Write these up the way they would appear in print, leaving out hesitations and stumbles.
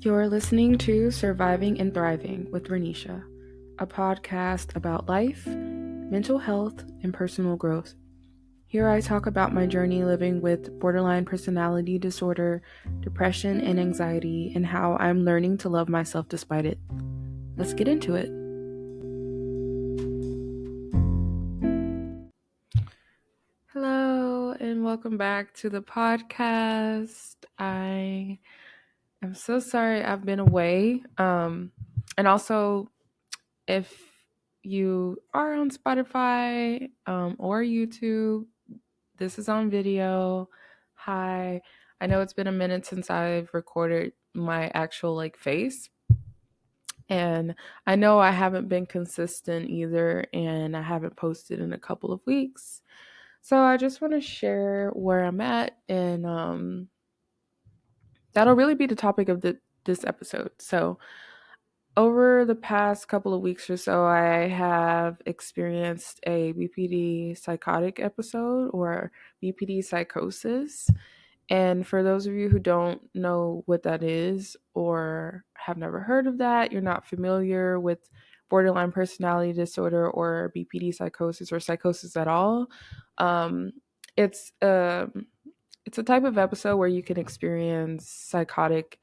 You're listening to Surviving and Thriving with Renisha, a podcast about life, mental health, and personal growth. Here I talk about my journey living with borderline personality disorder, depression, and anxiety, and how I'm learning to love myself despite it. Let's get into it. Hello, and welcome back to the podcast. I am so sorry I've been away. And also, if you are on Spotify or YouTube, this is on video. Hi. I know it's been a minute since I've recorded my actual face. And I know I haven't been consistent either, and I haven't posted in a couple of weeks. So I just want to share where I'm at, and that'll really be the topic of this episode. So over the past couple of weeks or so, I have experienced a BPD psychotic episode or BPD psychosis. And for those of you who don't know what that is or have never heard of that, you're not familiar with borderline personality disorder or BPD psychosis or psychosis at all, um, it's it's a type of episode where you can experience psychotic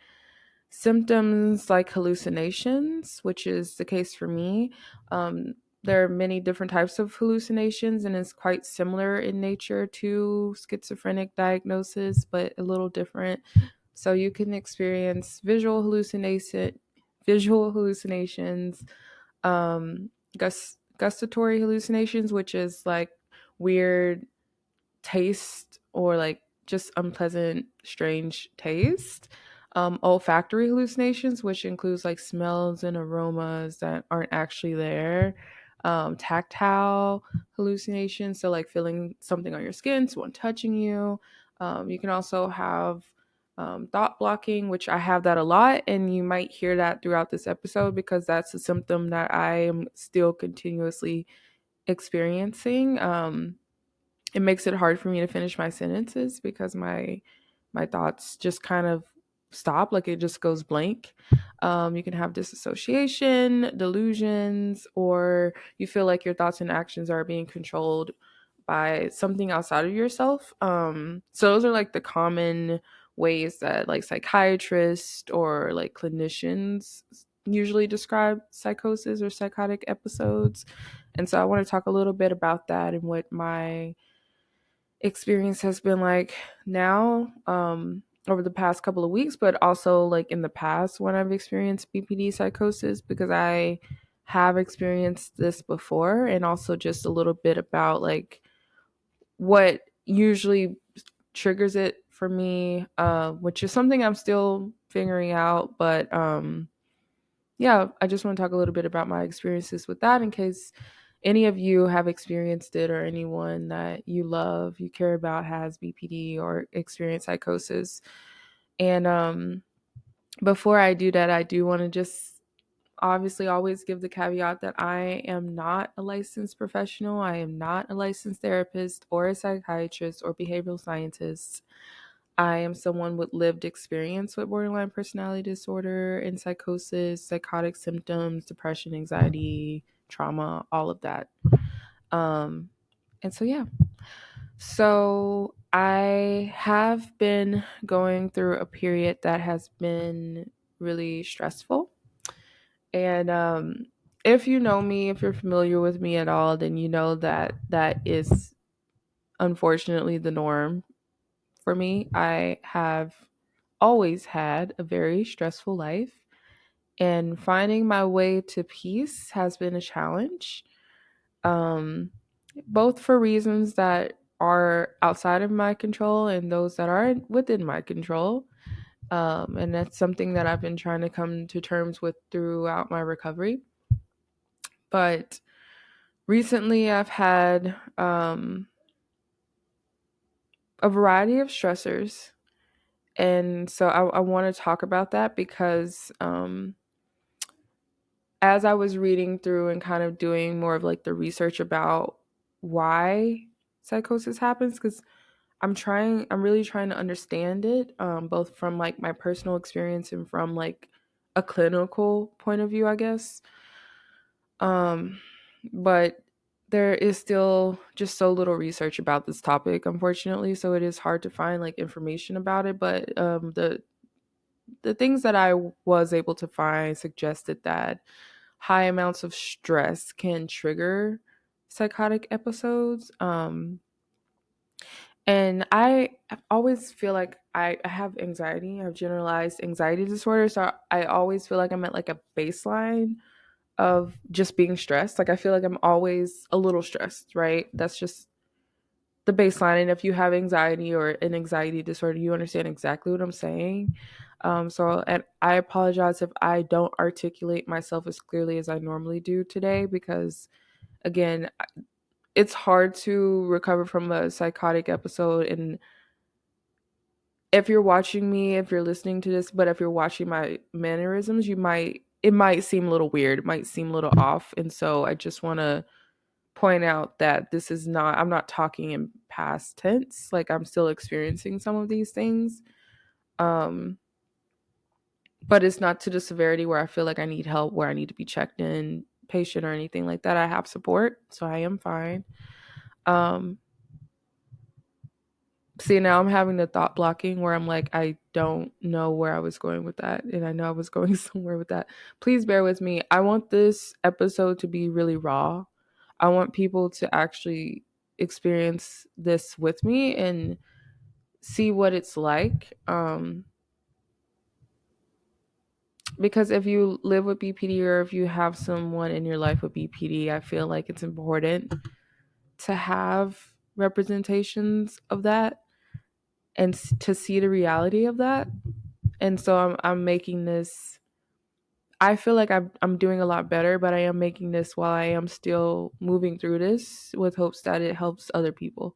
symptoms like hallucinations, which is the case for me. There are many different types of hallucinations, and it's quite similar in nature to schizophrenic diagnosis, but a little different. So you can experience visual hallucinations, gustatory hallucinations, which is like weird taste or just unpleasant, strange taste. Olfactory hallucinations, which includes smells and aromas that aren't actually there. Tactile hallucinations, so feeling something on your skin, someone touching you. You can also have thought blocking, which I have that a lot, and you might hear that throughout this episode because that's a symptom that I am still continuously experiencing. It makes it hard for me to finish my sentences because my thoughts just kind of stop, it just goes blank. You can have disassociation, delusions, or you feel like your thoughts and actions are being controlled by something outside of yourself. So those are the common ways that psychiatrists or clinicians usually describe psychosis or psychotic episodes. And so I want to talk a little bit about that and what my experience has been like now, over the past couple of weeks, but also in the past when I've experienced BPD psychosis, because I have experienced this before, and also just a little bit about what usually triggers it for me, which is something I'm still figuring out. But yeah, I just want to talk a little bit about my experiences with that in case any of you have experienced it, or anyone that you love, you care about, has BPD or experienced psychosis. And before I do that, I do want to just obviously always give the caveat that I am not a licensed professional. I am not a licensed therapist or a psychiatrist or behavioral scientist. I am someone with lived experience with borderline personality disorder and psychosis, psychotic symptoms, depression, anxiety, trauma, all of that. Um, and so, yeah. So I have been going through a period that has been really stressful. And if you know me, if you're familiar with me at all, then you know that that is unfortunately the norm for me. I have always had a very stressful life, and finding my way to peace has been a challenge, um, both for reasons that are outside of my control and those that are within my control. And that's something that I've been trying to come to terms with throughout my recovery. But recently, I've had a variety of stressors. And so I want to talk about that because as I was reading through and kind of doing more of the research about why psychosis happens, because I'm really trying to understand it, both from like my personal experience and from like a clinical point of view, I guess. Um, but there is still just so little research about this topic, unfortunately. So it is hard to find like information about it. But the things that I was able to find suggested that high amounts of stress can trigger psychotic episodes. And I always feel like I have anxiety. I have generalized anxiety disorder. So I always feel like I'm at like a baseline of just being stressed. Like I feel like I'm always a little stressed, right? That's just the baseline. And if you have anxiety or an anxiety disorder, you understand exactly what I'm saying. And I apologize if I don't articulate myself as clearly as I normally do today, because again, it's hard to recover from a psychotic episode. And if you're watching me, if you're listening to this, but if you're watching my mannerisms, it might seem a little weird. It might seem a little off. And so I just want to point out that I'm not talking in past tense. Like I'm still experiencing some of these things. Um, but it's not to the severity where I feel like I need help, where I need to be checked in, patient or anything like that. I have support, so I am fine. Um, See, now I'm having the thought blocking where I'm like, I don't know where I was going with that. And I know I was going somewhere with that. Please bear with me. I want this episode to be really raw. I want people to actually experience this with me and see what it's like. Because if you live with BPD or if you have someone in your life with BPD, I feel like it's important to have representations of that and to see the reality of that. And so I'm making this. I feel like I'm doing a lot better, but I am making this while I am still moving through this with hopes that it helps other people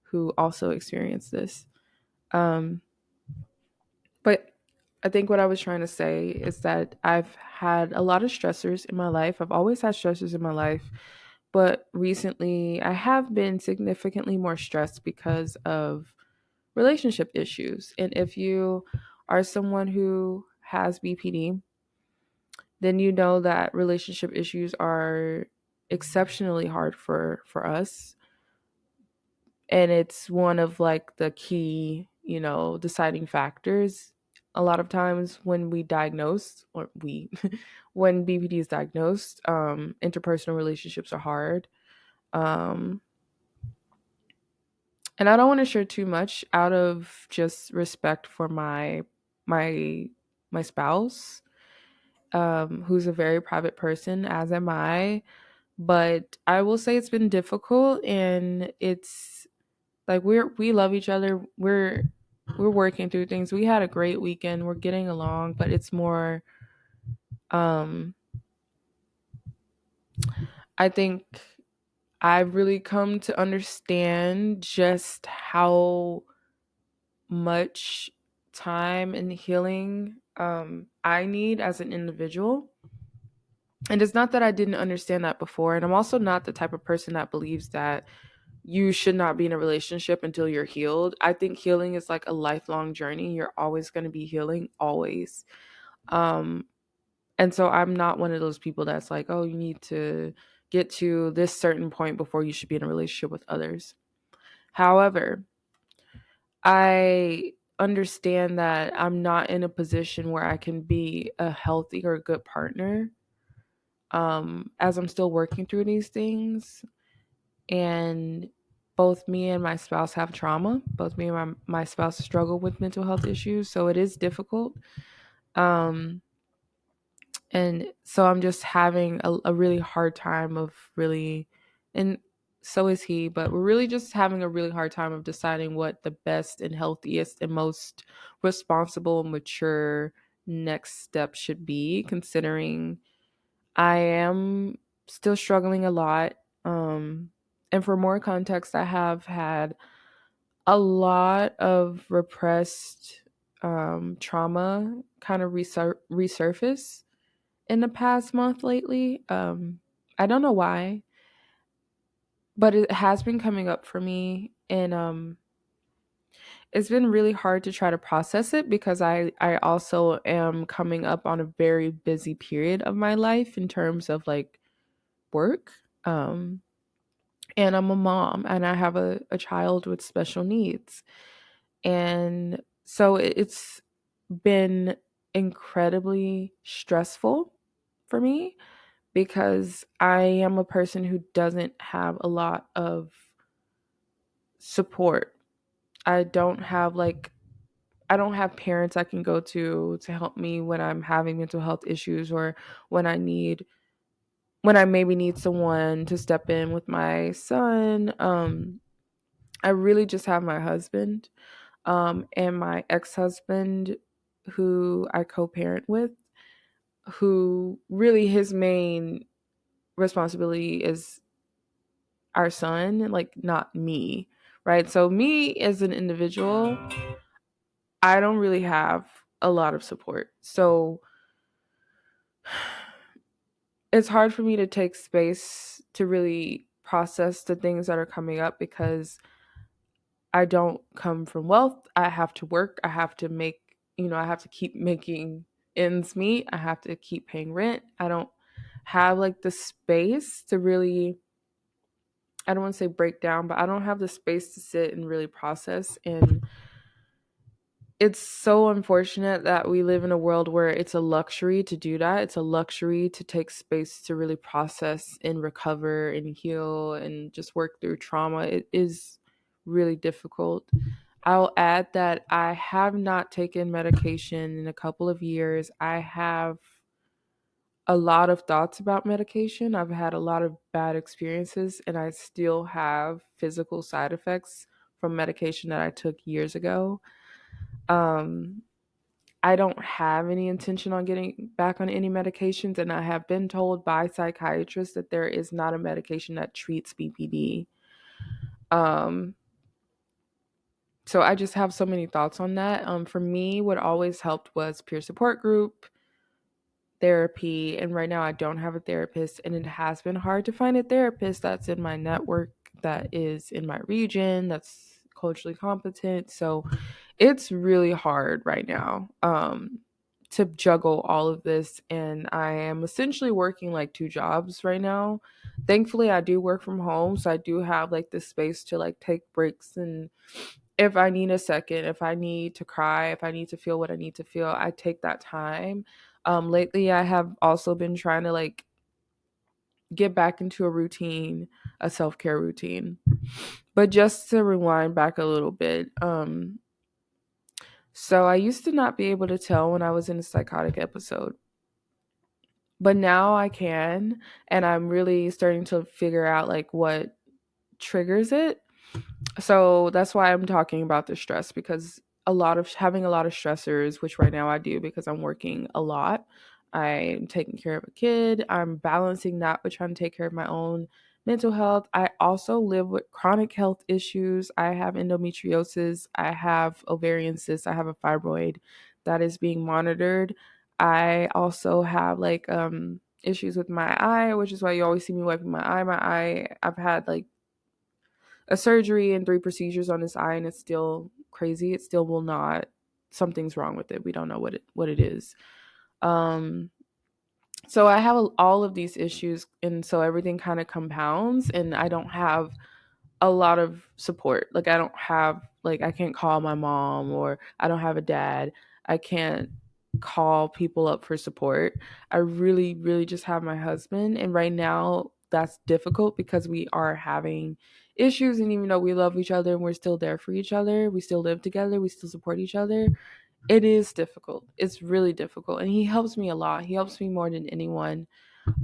who also experience this. Um, but I think what I was trying to say is that I've had a lot of stressors in my life. I've always had stressors in my life, but recently I have been significantly more stressed because of relationship issues. And if you are someone who has BPD, then you know that relationship issues are exceptionally hard for us, and it's one of like the key, deciding factors a lot of times when we diagnose or we when BPD is diagnosed. Interpersonal relationships are hard. um and I don't want to share too much out of just respect for my my spouse, who's a very private person, as am I. But I will say it's been difficult, and it's like we love each other. We're working through things. We had a great weekend. We're getting along, but it's more um I think I've really come to understand just how much time and healing I need as an individual. And it's not that I didn't understand that before. And I'm also not the type of person that believes that you should not be in a relationship until you're healed. I think healing is like a lifelong journey. You're always going to be healing, always. Um, and so I'm not one of those people that's like, oh, you need to get to this certain point before you should be in a relationship with others. However, I understand that I'm not in a position where I can be a healthy or a good partner, as I'm still working through these things. And both me and my spouse have trauma. Both me and my spouse struggle with mental health issues. So it is difficult. Um, and so I'm just having a really hard time of really, and so is he, but we're really just having a really hard time of deciding what the best and healthiest and most responsible, mature next step should be, considering I am still struggling a lot. And for more context, I have had a lot of repressed trauma kind of resurface in the past month lately. I don't know why, but it has been coming up for me. And it's been really hard to try to process it because I also am coming up on a very busy period of my life in terms of like work. Um and I'm a mom and I have a child with special needs. And so it's been incredibly stressful for me because I am a person who doesn't have a lot of support. I don't have like I don't have parents I can go to help me when I'm having mental health issues or when I need when I maybe need someone to step in with my son. I really just have my husband and my ex-husband who I co-parent with, who really his main responsibility is our son, like not me, right? So me as an individual, I don't really have a lot of support. So it's hard for me to take space to really process the things that are coming up because I don't come from wealth. I have to work. I have to make, I have to keep making ends meet. I have to keep paying rent. I don't have like the space to really, I don't want to say break down, but I don't have the space to sit and really process. And it's so unfortunate that we live in a world where it's a luxury to do that. It's a luxury to take space to really process and recover and heal and just work through trauma. It is really difficult. I'll add that I have not taken medication in a couple of years. I have a lot of thoughts about medication. I've had a lot of bad experiences, and I still have physical side effects from medication that I took years ago. Um, I don't have any intention on getting back on any medications, and I have been told by psychiatrists that there is not a medication that treats BPD. Um, so I just have so many thoughts on that. For me, what always helped was peer support group, therapy, and right now I don't have a therapist, and it has been hard to find a therapist that's in my network, that is in my region, that's culturally competent. So it's really hard right now to juggle all of this, and I am essentially working like two jobs right now. Thankfully I do work from home, so I do have like this space to like take breaks, and if I need a second, if I need to cry, if I need to feel what I need to feel, I take that time. Lately I have also been trying to like get back into a routine, a self-care routine. But just to rewind back a little bit, so I used to not be able to tell when I was in a psychotic episode, but now I can, and I'm really starting to figure out like what triggers it. So that's why I'm talking about the stress, because having a lot of stressors, which right now I do because I'm working a lot. I'm taking care of a kid. I'm balancing that with trying to take care of my own mental health. I also live with chronic health issues. I have endometriosis. I have ovarian cysts. I have a fibroid that is being monitored. I also have like issues with my eye, which is why you always see me wiping my eye. I've had like a surgery and 3 procedures on his eye, and it's still crazy. It still will not. Something's wrong with it. We don't know what it is. Um, so I have all of these issues, and so everything kind of compounds, and I don't have a lot of support. Like I don't have like I can't call my mom, or I don't have a dad. I can't call people up for support. I really really just have my husband, and right now that's difficult because we are having issues, and even though we love each other and we're still there for each other, we still live together, we still support each other. It is difficult. It's really difficult, and he helps me a lot. He helps me more than anyone.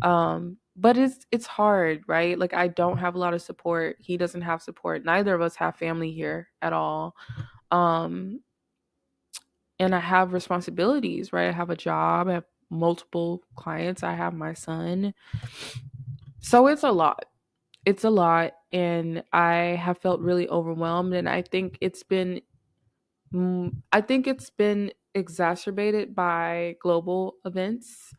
But it's hard, right? Like I don't have a lot of support. He doesn't have support. Neither of us have family here at all. Um and I have responsibilities, right? I have a job, I have multiple clients, I have my son. So it's a lot. It's a lot, and I have felt really overwhelmed, and I think it's been exacerbated by global events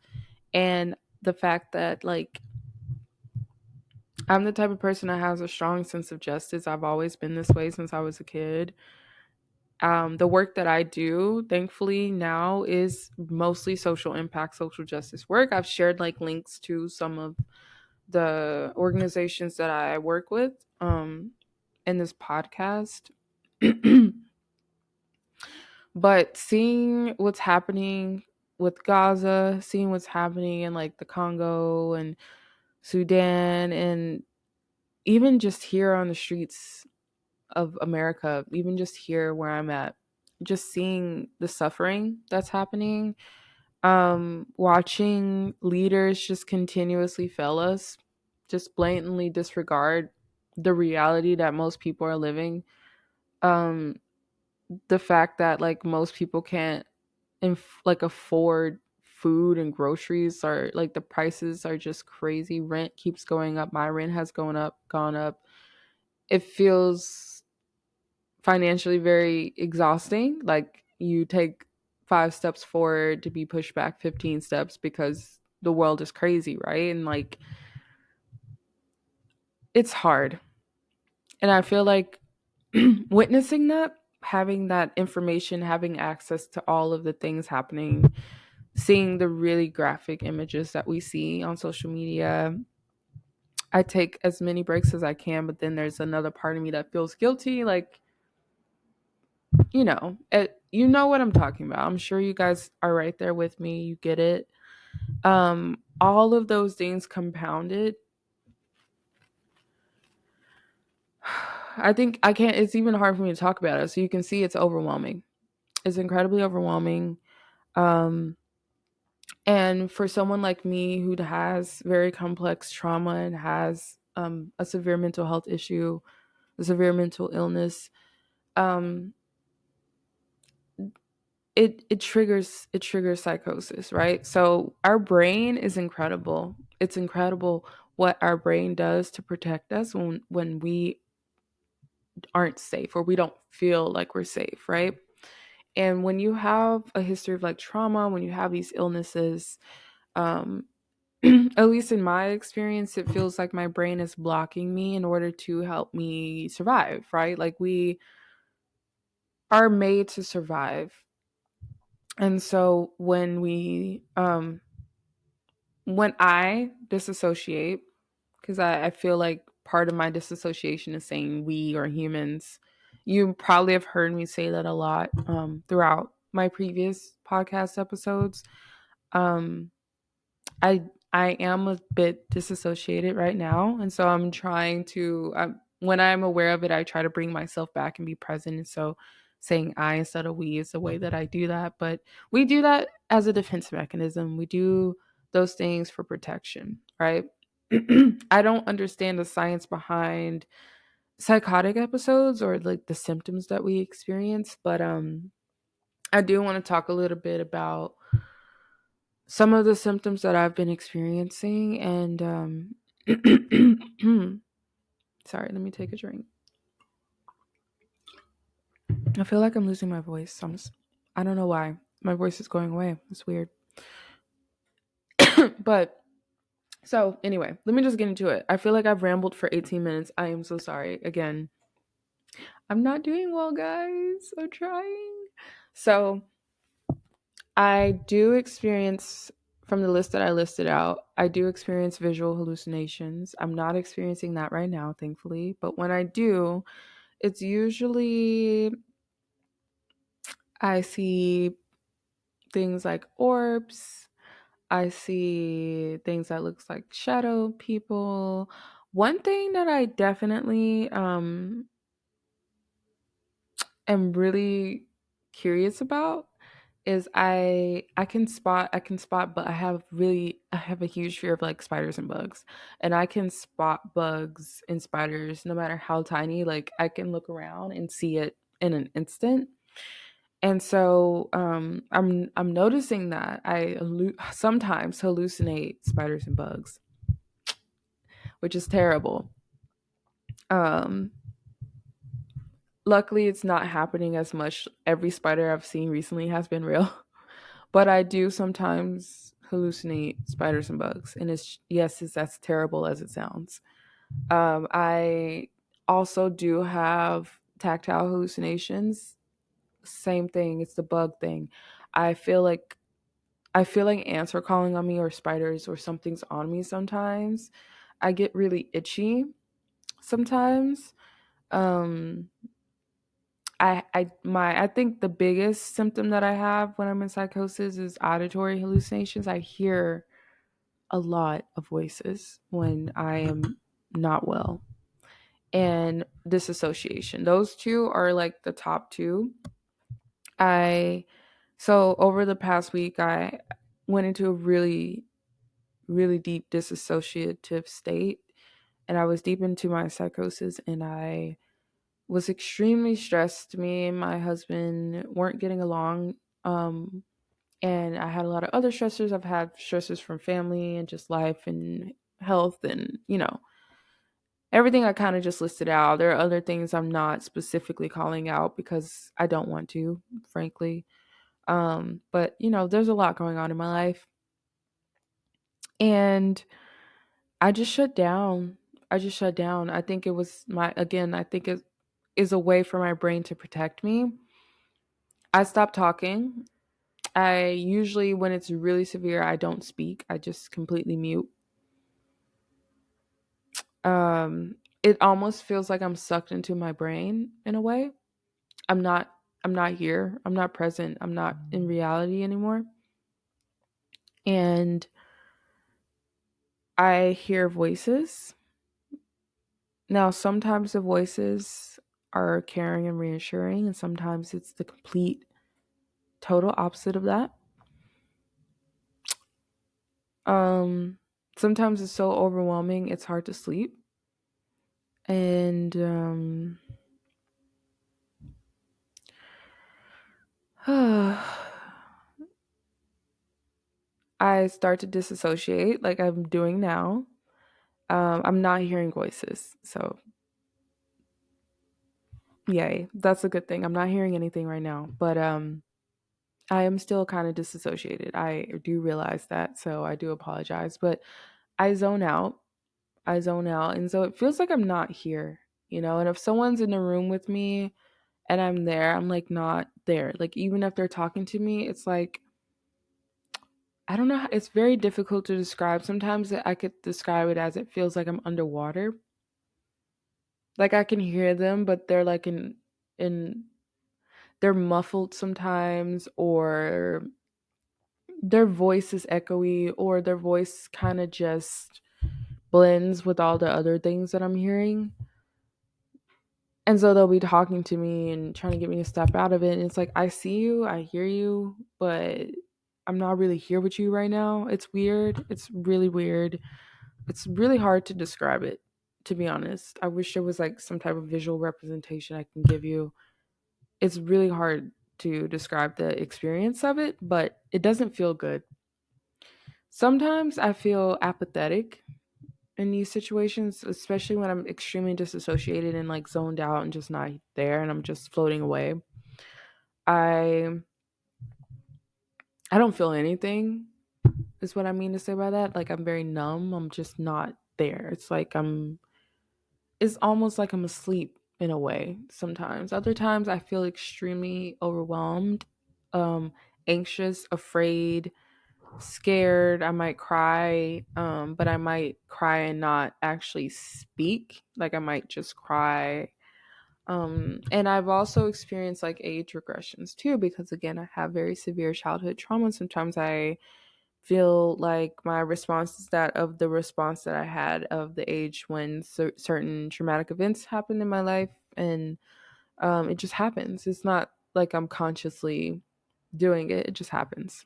and the fact that like I'm the type of person that has a strong sense of justice. I've always been this way since I was a kid. The work that I do, thankfully, now is mostly social impact, social justice work. I've shared like links to some of the organizations that I work with in this podcast. But seeing what's happening with Gaza, seeing what's happening in like the Congo and Sudan, and even just here on the streets of America, even just here where I'm at, just seeing the suffering that's happening, watching leaders just continuously fail us, just blatantly disregard the reality that most people are living. Um, the fact that like most people can't like afford food and groceries, are like the prices are just crazy. Rent keeps going up. My rent has gone up. It feels financially very exhausting. Like you take 5 steps forward to be pushed back 15 steps because the world is crazy, right? And like it's hard. And I feel like witnessing that, having that information, having access to all of the things happening, seeing the really graphic images that we see on social media, I take as many breaks as I can, but then there's another part of me that feels guilty. Like, you know what I'm talking about. I'm sure you guys are right there with me. You get it. All of those things compounded. I think I can't, it's even hard for me to talk about it. So you can see it's overwhelming. It's incredibly overwhelming. Um, And for someone like me who has very complex trauma and has a severe mental health issue, a severe mental illness, um, it triggers psychosis, right? So our brain is incredible. It's incredible what our brain does to protect us when we aren't safe or we don't feel like we're safe, right? And when you have a history of like trauma, when you have these illnesses, um, at least in my experience, it feels like my brain is blocking me in order to help me survive, right? Like we are made to survive. And so when I disassociate, because I feel like part of my disassociation is saying we are humans. You probably have heard me say that a lot throughout my previous podcast episodes. Um, I I am a bit disassociated right now, and so I'm trying to. When I'm aware of it, I try to bring myself back and be present. And so, saying I instead of we is the way that I do that. But we do that as a defense mechanism. We do those things for protection, right? I don't understand the science behind psychotic episodes or like the symptoms that we experience, but I do want to talk a little bit about some of the symptoms that I've been experiencing. And sorry, let me take a drink. I feel like I'm losing my voice. I don't know why. My voice is going away. It's weird. But so anyway, let me just get into it. I feel like I've rambled for 18 minutes. I am so sorry. Again, I'm not doing well, guys. I'm trying. So I do experience, from the list that I listed out, I do experience visual hallucinations. I'm not experiencing that right now, thankfully. But when I do, it's usually I see things like orbs. I see things that looks like shadow people. One thing that I definitely am really curious about is I can spot, but I have a huge fear of like spiders and bugs. And I can spot bugs and spiders no matter how tiny. Like I can look around and see it in an instant. And so I'm noticing that sometimes hallucinate spiders and bugs, which is terrible. Um Luckily it's not happening as much. Every spider I've seen recently has been real. But I do sometimes hallucinate spiders and bugs. And it's as terrible as it sounds. I also do have tactile hallucinations. Same thing. It's the bug thing. I feel like I feel like ants are calling on me or spiders or something's on me sometimes. I get really itchy sometimes. Um I think the biggest symptom that I have when I'm in psychosis is auditory hallucinations. I hear a lot of voices when I am not well. And disassociation. Those two are like the top two. I so over the past week I went into a really deep disassociative state, and I was deep into my psychosis, and I was extremely stressed. Me and my husband weren't getting along. Um and I had a lot of other stressors. I've had stressors from family and just life and health and, everything I kind of just listed out. There are other things I'm not specifically calling out because I don't want to, frankly. But there's a lot going on in my life, and I just shut down. I just shut down. I think it was I think it is a way for my brain to protect me. I stopped talking. I usually, when it's really severe, I don't speak. I just completely mute. It almost feels like I'm sucked into my brain in a way. I'm not I'm not here. I'm not present. I'm not in reality anymore. And I hear voices. Now, sometimes the voices are caring and reassuring, and sometimes it's the complete total opposite of that. Um Sometimes it's so overwhelming it's hard to sleep. And I start to disassociate like I'm doing now. I'm not hearing voices. So, yay. That's a good thing. I'm not hearing anything right now, but I am still kind of disassociated. I do realize that, so I do apologize, but I zone out. I zone out, and so it feels like I'm not here. And if someone's in the room with me and I'm there, I'm like not there. Like even if they're talking to me, it's like I don't know. It's very difficult to describe. Sometimes I could describe it as it feels like I'm underwater. Like I can hear them, but they're like in they're muffled sometimes, or their voice is echoey, or their voice kind of just blends with all the other things that I'm hearing. And so they'll be talking to me and trying to get me to step out of it. And it's like, I see you, I hear you, but I'm not really here with you right now. It's weird. It's really weird. It's really hard to describe it, to be honest. I wish there was like some type of visual representation I can give you. It's really hard to describe the experience of it, but it doesn't feel good. Sometimes I feel apathetic in these situations, especially when I'm extremely disassociated and like zoned out and just not there and I'm just floating away. I I don't feel anything is what I mean to say by that. Like I'm very numb. I'm just not there. It's almost like I'm asleep in a way sometimes. Other times I feel extremely overwhelmed, um, anxious, afraid, scared. I might cry, but I might cry and not actually speak. Like I might just cry. And I've also experienced like age regressions too, because again, I have very severe childhood trauma. Sometimes I feel like my response is that of the response that I had of the age when certain traumatic events happened in my life, and it just happens. It's not like I'm consciously doing it; it just happens.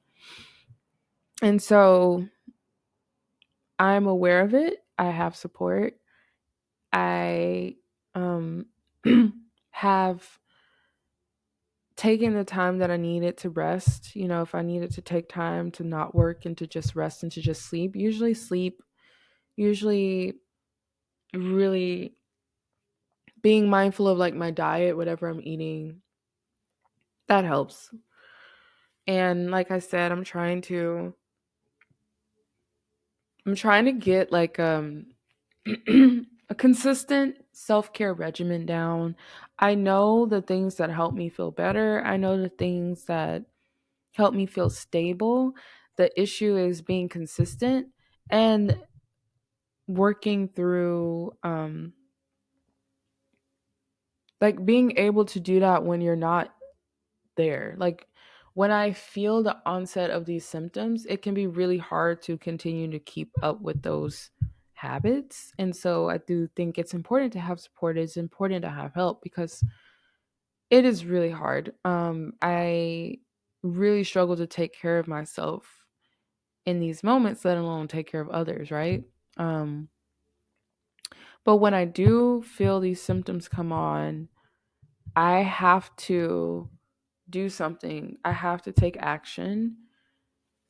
And so I'm aware of it. I have support. I um, have taken the time that I needed to rest. If I needed to take time to not work and to just rest and to just sleep, usually really being mindful of like my diet, whatever I'm eating, that helps. And like I said, I'm trying to get like a consistent self-care regimen down. I know the things that help me feel better. I know the things that help me feel stable. The issue is being consistent and working through like being able to do that when you're not there. Like when I feel the onset of these symptoms, it can be really hard to continue to keep up with those habits. And so I do think it's important to have support. It's important to have help because it is really hard. I really struggle to take care of myself in these moments, let alone take care of others, right? Um, but when I do feel these symptoms come on, I have to do something. I have to take action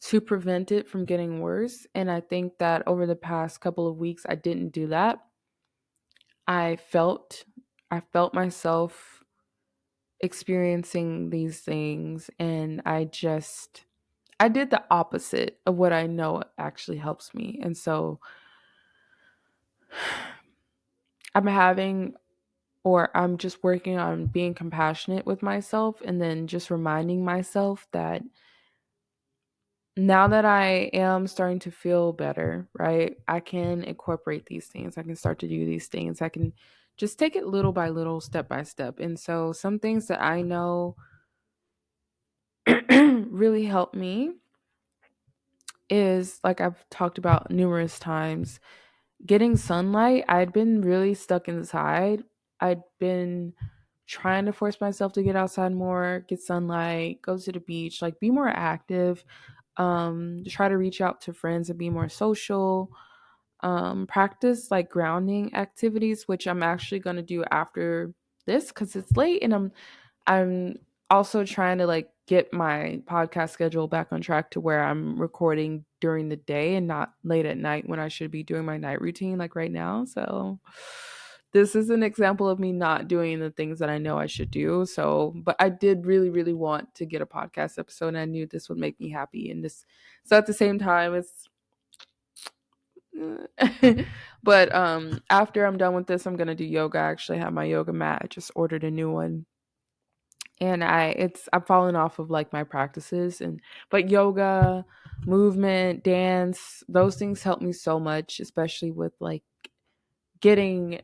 to prevent it from getting worse. And I think that over the past couple of weeks, I didn't do that. I felt, I felt myself experiencing these things, and I did the opposite of what I know actually helps me. And so I'm having, or I'm just working on being compassionate with myself and then just reminding myself that now that I am starting to feel better, right, I can incorporate these things. I can start to do these things. I can just take it little by little, step by step. And so some things that I know really help me is, like I've talked about numerous times, getting sunlight. I'd been really stuck inside. I'd been trying to force myself to get outside more, get sunlight, go to the beach, like be more active, try to reach out to friends and be more social, practice like grounding activities, which I'm actually going to do after this because it's late, and I'm also trying to like get my podcast schedule back on track to where I'm recording during the day and not late at night when I should be doing my night routine like right now. So this is an example of me not doing the things that I know I should do. So, but I did really, really want to get a podcast episode, and I knew this would make me happy. And this, so at the same time, it's, but after I'm done with this, I'm gonna do yoga. I actually have my yoga mat. I just ordered a new one, and I'm falling off of like my practices, and but yoga, movement, dance, those things help me so much, especially with like getting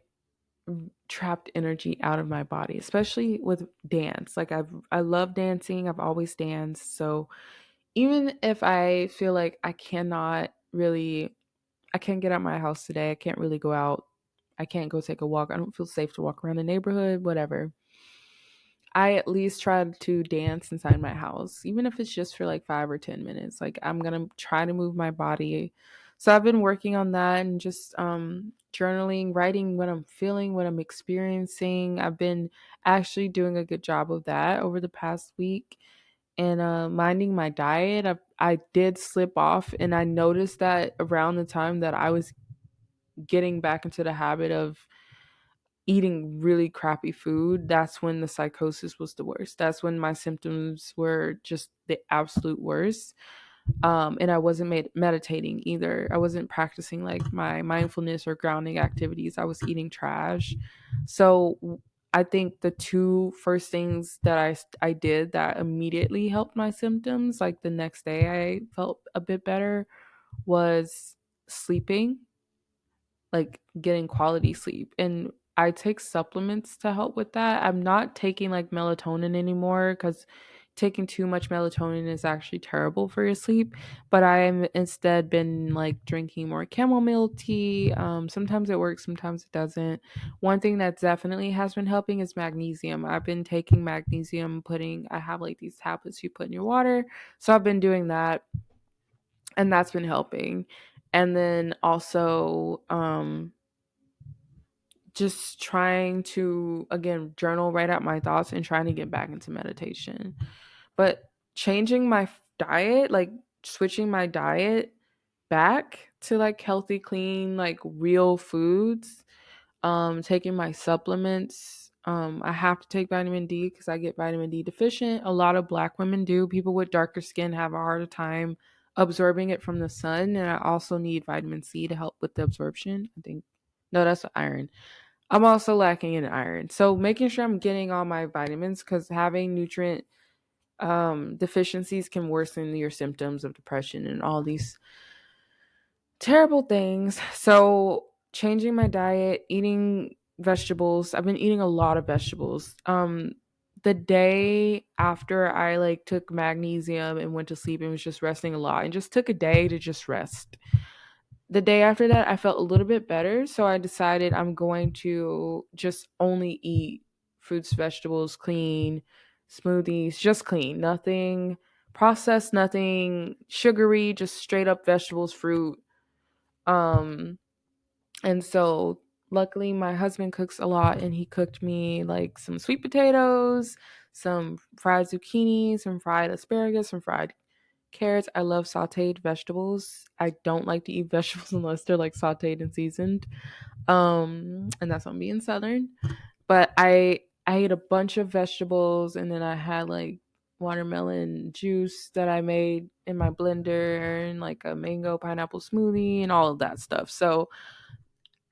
trapped energy out of my body, especially with dance. Like I love dancing. I've always danced. So even if I feel like I can't get out of my house today, I can't really go out, I can't go take a walk, I don't feel safe to walk around the neighborhood, whatever, I at least try to dance inside my house, even if it's just for like 5 or 10 minutes. Like I'm gonna try to move my body. So I've been working on that and just journaling, writing what I'm feeling, what I'm experiencing. I've been actually doing a good job of that over the past week, and minding my diet. I did slip off, and I noticed that around the time that I was getting back into the habit of eating really crappy food, that's when the psychosis was the worst. That's when my symptoms were just the absolute worst. And I wasn't meditating either. I wasn't practicing like my mindfulness or grounding activities. I was eating trash. So I think the two first things that I did that immediately helped my symptoms, like the next day I felt a bit better, was sleeping, like getting quality sleep. And I take supplements to help with that. I'm not taking like melatonin anymore because taking too much melatonin is actually terrible for your sleep. But I am instead been like drinking more chamomile tea. Sometimes it works, sometimes it doesn't. One thing that definitely has been helping is magnesium. I've been taking magnesium, I have like these tablets you put in your water. So I've been doing that, and that's been helping. And then also just trying to again journal, write out my thoughts, and trying to get back into meditation. But changing my diet, like switching my diet back to like healthy, clean, like real foods, taking my supplements. I have to take vitamin D because I get vitamin D deficient. A lot of black women do. People with darker skin have a harder time absorbing it from the sun. And I also need vitamin C to help with the absorption. I think, no, that's iron. I'm also lacking in iron. So making sure I'm getting all my vitamins, because having nutrient deficiencies can worsen your symptoms of depression and all these terrible things. So changing my diet, eating vegetables. I've been eating a lot of vegetables. The day after I like took magnesium and went to sleep and was just resting a lot and just took a day to just rest. The day after that I felt a little bit better, so I decided I'm going to just only eat fruits, vegetables, clean, smoothies, just clean, nothing processed, nothing sugary, just straight up vegetables, fruit. um and so luckily my husband cooks a lot, and he cooked me like some sweet potatoes, some fried zucchini, some fried asparagus, some fried carrots. I love sauteed vegetables. I don't like to eat vegetables unless they're like sauteed and seasoned. And that's on being southern. But I ate a bunch of vegetables, and then I had like watermelon juice that I made in my blender, and like a mango pineapple smoothie and all of that stuff. So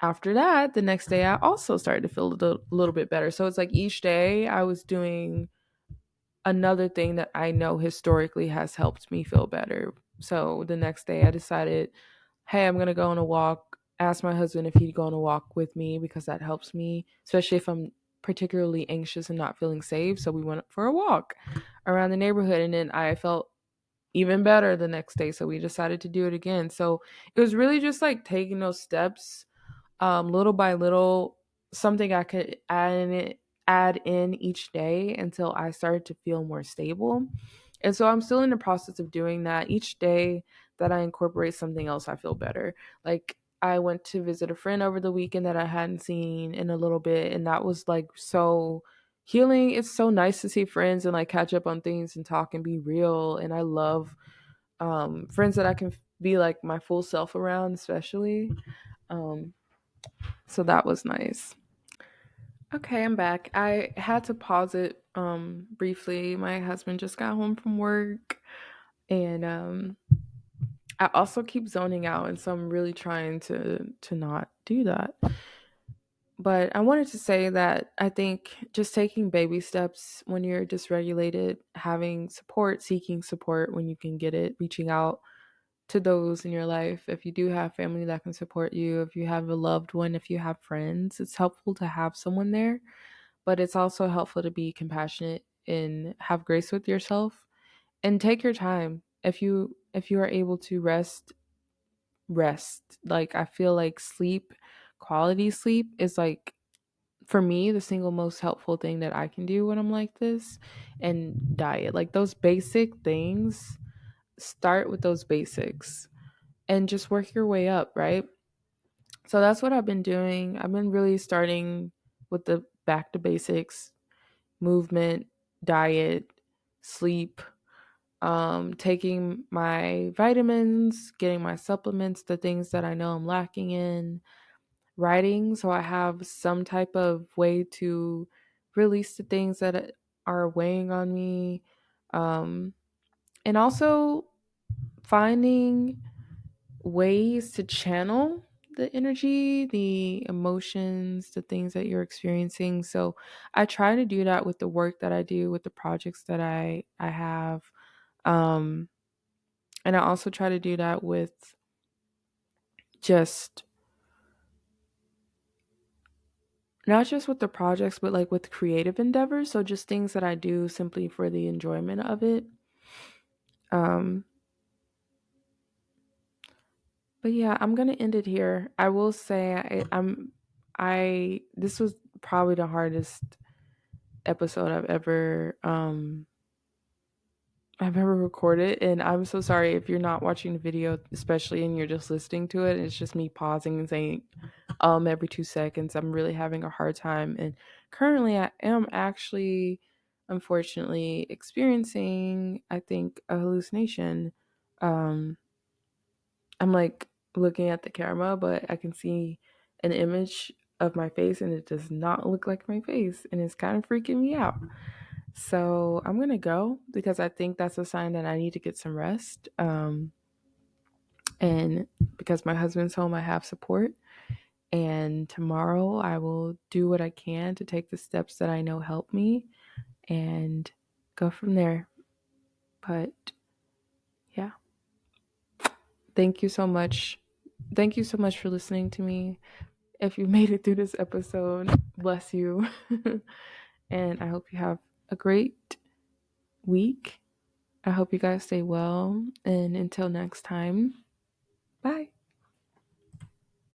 after that, the next day I also started to feel a little bit better. So it's like each day I was doing another thing that I know historically has helped me feel better. So the next day I decided, hey, I'm going to go on a walk. Ask my husband if he'd go on a walk with me, because that helps me, especially if I'm particularly anxious and not feeling safe. So we went for a walk around the neighborhood, and then I felt even better the next day. So we decided to do it again. So it was really just like taking those steps, little by little, something I could add in each day until I started to feel more stable. And so I'm still in the process of doing that. Each day that I incorporate something else, I feel better. Like I went to visit a friend over the weekend that I hadn't seen in a little bit, and that was like so healing. It's so nice to see friends and like catch up on things and talk and be real. And I love friends that I can be like my full self around, especially. Um, so that was nice. Okay, I'm back. I had to pause it briefly. My husband just got home from work, and I also keep zoning out, and so I'm really trying to not do that. But I wanted to say that I think just taking baby steps when you're dysregulated, having support, seeking support when you can get it, reaching out to those in your life. If you do have family that can support you, if you have a loved one, if you have friends, it's helpful to have someone there, but it's also helpful to be compassionate and have grace with yourself and take your time. If you are able to rest. Like I feel like sleep, quality sleep is like for me the single most helpful thing that I can do when I'm like this. And diet. Like those basic things, start with those basics and just work your way up, right? So that's what I've been doing. I've been really starting with the back to basics, movement, diet, sleep, taking my vitamins, getting my supplements, the things that I know I'm lacking in, writing. So I have some type of way to release the things that are weighing on me. Um, and also finding ways to channel the energy, the emotions, the things that you're experiencing. So I try to do that with the work that I do, with the projects that I have. Um and I also try to do that with just not just with the projects, but like with creative endeavors. So just things that I do simply for the enjoyment of it. Um but yeah, I'm gonna end it here. I will say I this was probably the hardest episode I've ever recorded, and I'm so sorry if you're not watching the video, especially, and you're just listening to it. It's just me pausing and saying every 2 seconds. I'm really having a hard time, and currently I am actually unfortunately experiencing, I think, a hallucination. um I'm like looking at the camera, but I can see an image of my face, and it does not look like my face, and it's kind of freaking me out. So I'm gonna go because I think that's a sign that I need to get some rest. And because my husband's home, I have support. And tomorrow I will do what I can to take the steps that I know help me and go from there. But yeah, thank you so much. Thank you so much for listening to me. If you made it through this episode, bless you. And I hope you have a great week. I hope you guys stay well. And until next time, bye.